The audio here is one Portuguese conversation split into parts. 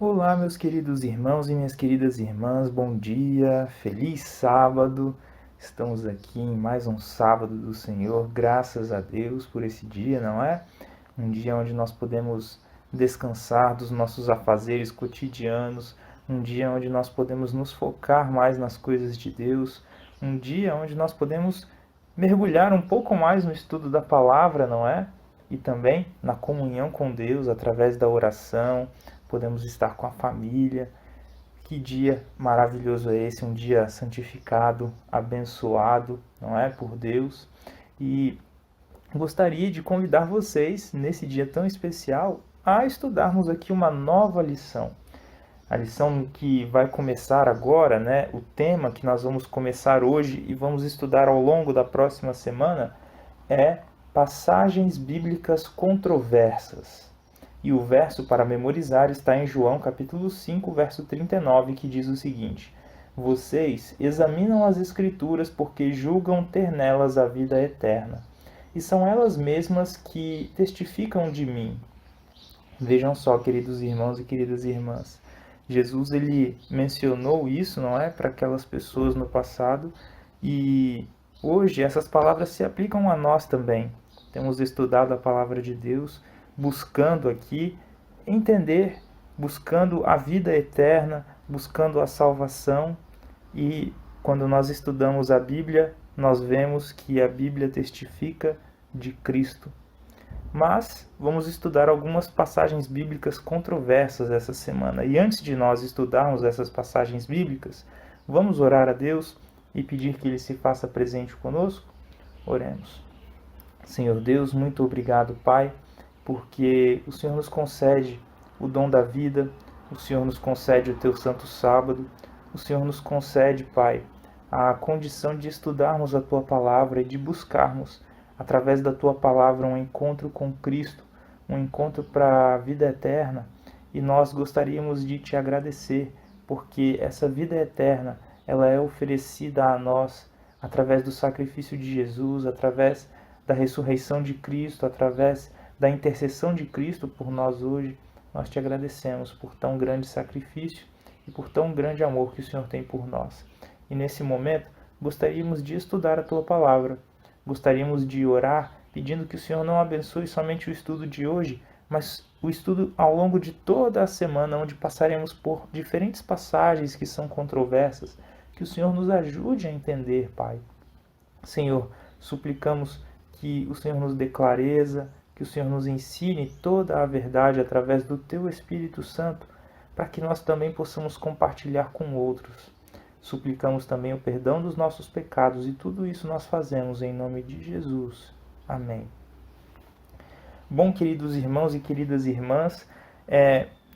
Olá, meus queridos irmãos e minhas queridas irmãs, bom dia, feliz sábado. Estamos aqui em mais um sábado do Senhor, graças a Deus por esse dia, não é? Um dia onde nós podemos descansar dos nossos afazeres cotidianos, um dia onde nós podemos nos focar mais nas coisas de Deus, um dia onde nós podemos mergulhar um pouco mais no estudo da palavra, não é? E também na comunhão com Deus através da oração, podemos estar com a família. Que dia maravilhoso é esse, um dia santificado, abençoado, não é, por Deus. E gostaria de convidar vocês, nesse dia tão especial, a estudarmos aqui uma nova lição. A lição que vai começar agora, né? O tema que nós vamos começar hoje e vamos estudar ao longo da próxima semana é passagens bíblicas controversas. E o verso para memorizar está em João capítulo 5, verso 39, que diz o seguinte: Vocês examinam as Escrituras porque julgam ter nelas a vida eterna, e são elas mesmas que testificam de mim. Vejam só, queridos irmãos e queridas irmãs, Jesus ele mencionou isso, não é, para aquelas pessoas no passado, e hoje essas palavras se aplicam a nós também. Temos estudado a palavra de Deus, buscando aqui entender, buscando a vida eterna, buscando a salvação, e quando nós estudamos a Bíblia, nós vemos que a Bíblia testifica de Cristo. Mas vamos estudar algumas passagens bíblicas controversas essa semana. E antes de nós estudarmos essas passagens bíblicas, vamos orar a Deus e pedir que Ele se faça presente conosco? Oremos. Senhor Deus, muito obrigado, Pai, porque o Senhor nos concede o dom da vida, o Senhor nos concede o Teu santo sábado, o Senhor nos concede, Pai, a condição de estudarmos a Tua palavra e de buscarmos através da Tua palavra, um encontro com Cristo, um encontro para a vida eterna. E nós gostaríamos de Te agradecer, porque essa vida eterna, ela é oferecida a nós através do sacrifício de Jesus, através da ressurreição de Cristo, através da intercessão de Cristo por nós hoje. Nós Te agradecemos por tão grande sacrifício e por tão grande amor que o Senhor tem por nós. E nesse momento, gostaríamos de estudar a Tua palavra. Gostaríamos de orar pedindo que o Senhor não abençoe somente o estudo de hoje, mas o estudo ao longo de toda a semana, onde passaremos por diferentes passagens que são controversas. Que o Senhor nos ajude a entender, Pai. Senhor, suplicamos que o Senhor nos dê clareza, que o Senhor nos ensine toda a verdade através do Teu Espírito Santo, para que nós também possamos compartilhar com outros. Suplicamos também o perdão dos nossos pecados e tudo isso nós fazemos em nome de Jesus. Amém. Bom, queridos irmãos e queridas irmãs,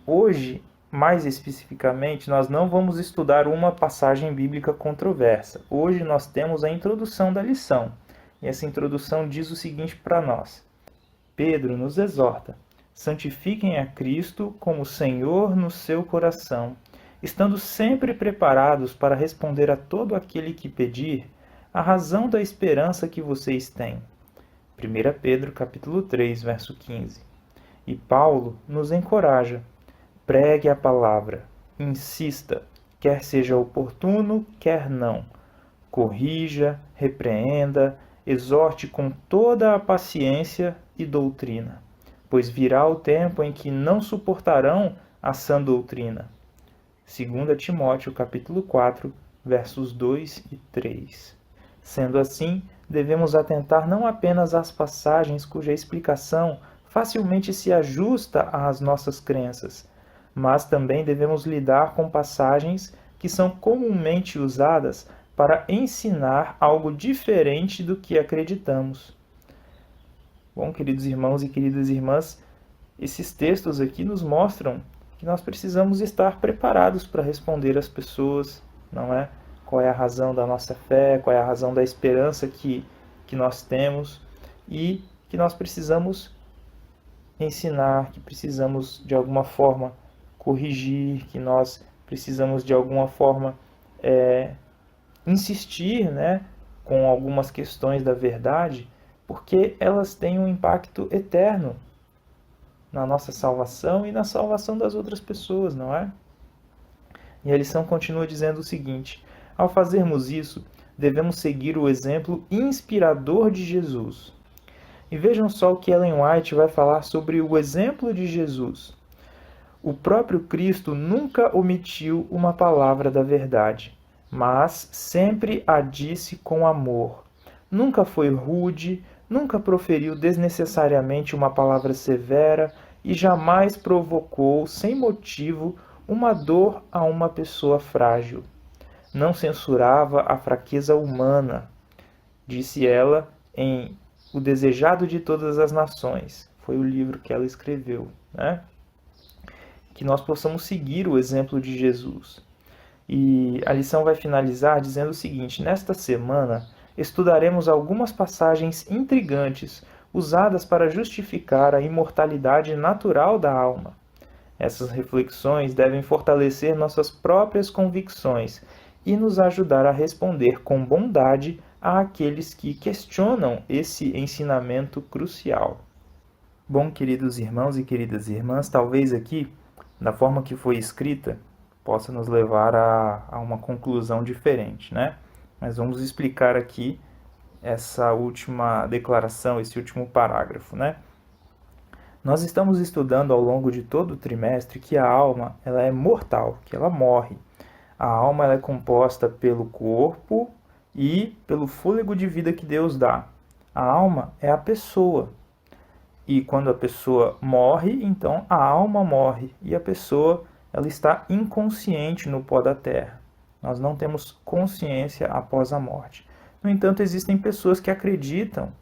hoje, mais especificamente, nós não vamos estudar uma passagem bíblica controversa. Hoje nós temos a introdução da lição. E essa introdução diz o seguinte para nós. Pedro nos exorta: santifiquem a Cristo como Senhor no seu coração, estando sempre preparados para responder a todo aquele que pedir a razão da esperança que vocês têm. 1 Pedro capítulo 3, verso 15. E Paulo nos encoraja: pregue a palavra, insista, quer seja oportuno, quer não. Corrija, repreenda, exorte com toda a paciência e doutrina, pois virá o tempo em que não suportarão a sã doutrina. 2 Timóteo capítulo 4, versos 2 e 3. Sendo assim, devemos atentar não apenas às passagens cuja explicação facilmente se ajusta às nossas crenças, mas também devemos lidar com passagens que são comumente usadas para ensinar algo diferente do que acreditamos. Bom, queridos irmãos e queridas irmãs, esses textos aqui nos mostram que nós precisamos estar preparados para responder às pessoas, não é? Qual é a razão da nossa fé, qual é a razão da esperança que nós temos e que nós precisamos ensinar, que precisamos de alguma forma corrigir, que nós precisamos de alguma forma insistir, né, com algumas questões da verdade, porque elas têm um impacto eterno na nossa salvação e na salvação das outras pessoas, não é? E a lição continua dizendo o seguinte: ao fazermos isso, devemos seguir o exemplo inspirador de Jesus. E vejam só o que Ellen White vai falar sobre o exemplo de Jesus. O próprio Cristo nunca omitiu uma palavra da verdade, mas sempre a disse com amor. Nunca foi rude, nunca proferiu desnecessariamente uma palavra severa e jamais provocou, sem motivo, uma dor a uma pessoa frágil. Não censurava a fraqueza humana, disse ela em O Desejado de Todas as Nações. Foi o livro que ela escreveu, né? Que nós possamos seguir o exemplo de Jesus. E a lição vai finalizar dizendo o seguinte: nesta semana estudaremos algumas passagens intrigantes usadas para justificar a imortalidade natural da alma. Essas reflexões devem fortalecer nossas próprias convicções e nos ajudar a responder com bondade àqueles que questionam esse ensinamento crucial. Bom, queridos irmãos e queridas irmãs, talvez aqui, da forma que foi escrita, possa nos levar a uma conclusão diferente, né? Mas vamos explicar aqui essa última declaração, esse último parágrafo, né? Nós estamos estudando ao longo de todo o trimestre que a alma ela é mortal, que ela morre. A alma ela é composta pelo corpo e pelo fôlego de vida que Deus dá. A alma é a pessoa. E quando a pessoa morre, então a alma morre e a pessoa ela está inconsciente no pó da terra. Nós não temos consciência após a morte. No entanto, existem pessoas que acreditam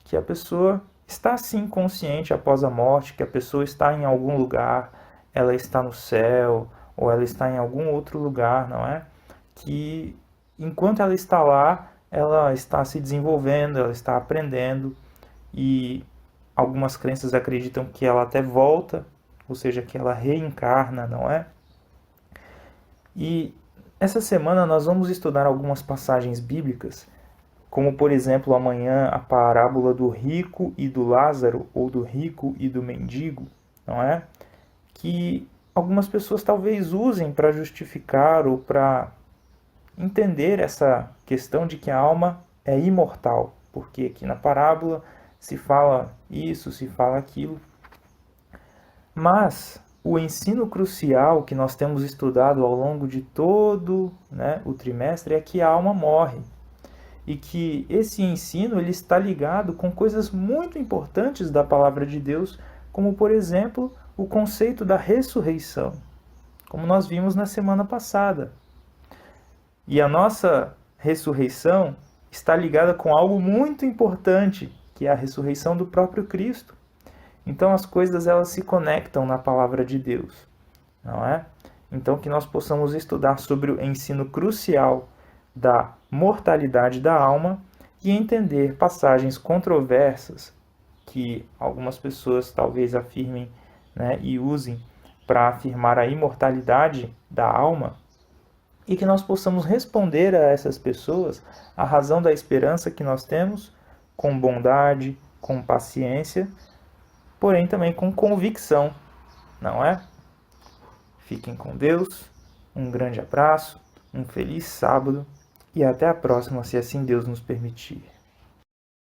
que a pessoa está sim consciente após a morte, que a pessoa está em algum lugar, ela está no céu, ou ela está em algum outro lugar, não é? Que enquanto ela está lá, ela está se desenvolvendo, ela está aprendendo, e algumas crenças acreditam que ela até volta, ou seja, que ela reencarna, não é? E essa semana nós vamos estudar algumas passagens bíblicas, como por exemplo amanhã a parábola do rico e do Lázaro, ou do rico e do mendigo, não é? Que algumas pessoas talvez usem para justificar ou para entender essa questão de que a alma é imortal, porque aqui na parábola se fala isso, se fala aquilo. Mas o ensino crucial que nós temos estudado ao longo de todo, né, o trimestre é que a alma morre. E que esse ensino ele está ligado com coisas muito importantes da palavra de Deus, como por exemplo o conceito da ressurreição, como nós vimos na semana passada. E a nossa ressurreição está ligada com algo muito importante, que é a ressurreição do próprio Cristo. Então as coisas elas se conectam na palavra de Deus, não é? Então que nós possamos estudar sobre o ensino crucial da mortalidade da alma e entender passagens controversas que algumas pessoas talvez afirmem, né, e usem para afirmar a imortalidade da alma, e que nós possamos responder a essas pessoas a razão da esperança que nós temos com bondade, com paciência, porém também com convicção, não é? Fiquem com Deus, um grande abraço, um feliz sábado e até a próxima, se assim Deus nos permitir.